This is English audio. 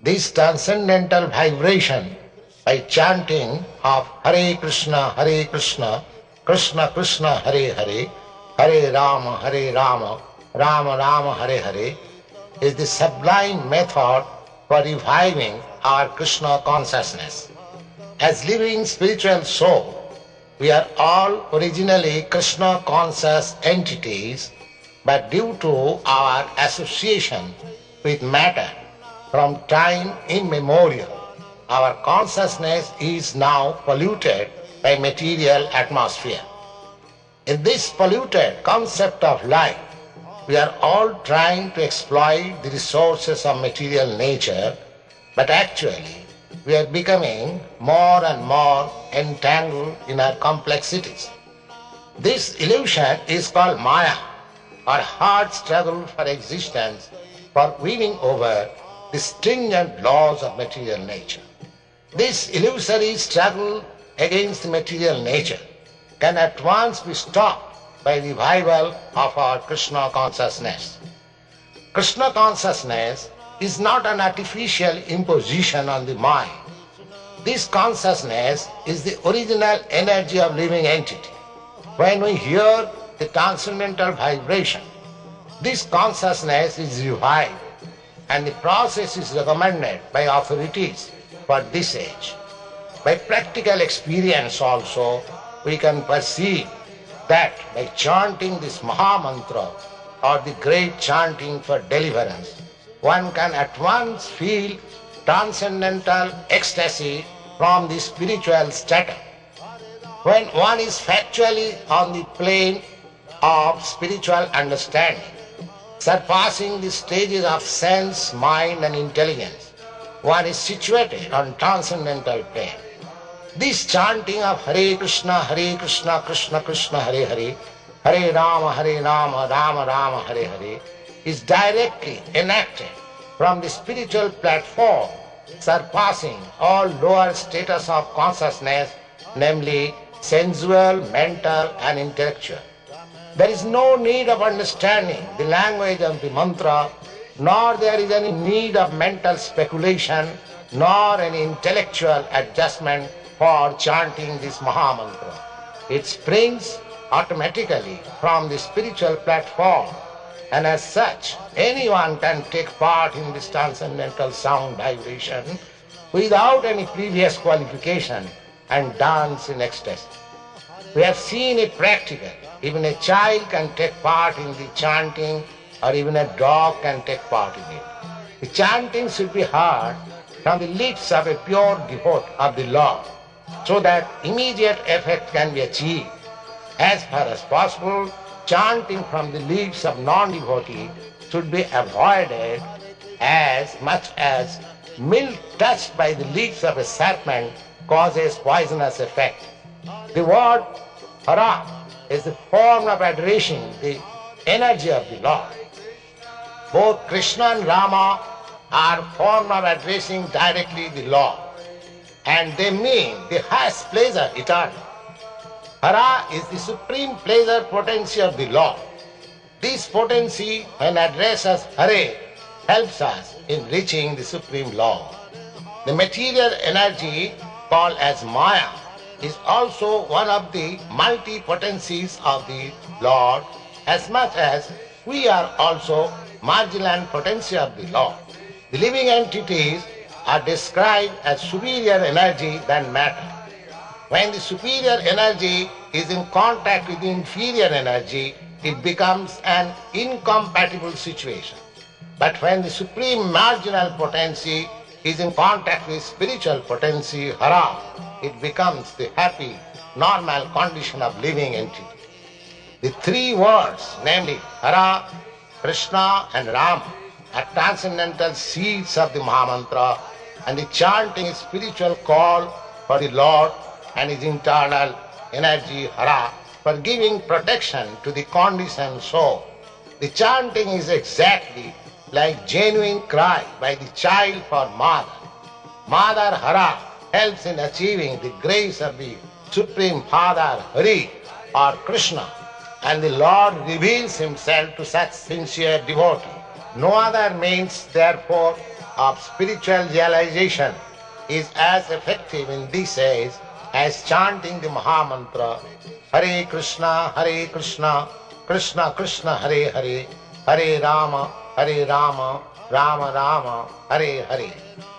This transcendental vibration by chanting of Hare Krishna, Krishna Krishna, Hare, Hare Rama, Rama Rama, Hare Hare, is the sublime method for reviving our Krishna consciousness. As living spiritual soul, we are all originally Krishna conscious entities, but due to our association with matter from time immemorial, our consciousness is now polluted by material atmosphere. In this polluted concept of life, we are all trying to exploit the resources of material nature, but actually we are becoming more and more entangled in our complexities. This illusion is called Maya, or hard struggle for existence, for winning over the stringent laws of material nature. This illusory struggle against material nature can at once be stopped by revival of our Krishna consciousness. Krishna consciousness is not an artificial imposition on the mind. This consciousness is the original energy of living entity. When we hear the transcendental vibration, this consciousness is revived, and the process is recommended by authorities for this age. By practical experience also, we can perceive that by chanting this Maha mantra or the great chanting for deliverance, one can at once feel transcendental ecstasy from the spiritual strata. When one is factually on the plane of spiritual understanding, surpassing the stages of sense, mind and intelligence, one is situated on transcendental plane. This chanting of Hare Krishna, Krishna Krishna, Hare Hare, Hare Rama, Rama Rama, Hare Hare, is directly enacted from the spiritual platform, surpassing all lower status of consciousness, namely sensual, mental and intellectual. There is no need of understanding the language of the mantra, nor there is any need of mental speculation, nor any intellectual adjustment for chanting this Maha mantra. It springs automatically from the spiritual platform, and as such, anyone can take part in this transcendental sound vibration without any previous qualification and dance in ecstasy. We have seen it practically. Even a child can take part in the chanting, or even a dog can take part in it. The chanting should be heard from the lips of a pure devotee of the Lord, so that immediate effect can be achieved. As far as possible, chanting from the lips of non-devotee should be avoided, as much as milk touched by the lips of a serpent causes poisonous effect. The word Hara is the form of addressing the energy of the Lord. Both Krishna and Rama are form of addressing directly the Lord, and they mean the highest pleasure eternal. Hara is the supreme pleasure potency of the Lord. This potency, when addressed as Hare, helps us in reaching the supreme Lord. The material energy, called as Maya, is also one of the multi-potencies of the Lord, as much as we are also marginal potency of the Lord. The living entities are described as superior energy than matter. When the superior energy is in contact with the inferior energy, it becomes an incompatible situation. But when the supreme marginal potency is in contact with spiritual potency, Hara, it becomes the happy, normal condition of living entity. The three words, namely Hara, Krishna and Rama, are transcendental seeds of the Maha mantra, and the chanting is spiritual call for the Lord and his internal energy, Hara, for giving protection to the conditioned soul. The chanting is exactly like genuine cry by the child for mother. Mother Hara helps in achieving the grace of the Supreme Father Hare or Krishna, and the Lord reveals himself to such sincere devotee. No other means, therefore, of spiritual realization is as effective in this age as chanting the Maha mantra Hare Krishna, Krishna Krishna, Hare Hare, Hare Rama, Rama Rama, Hare Hare.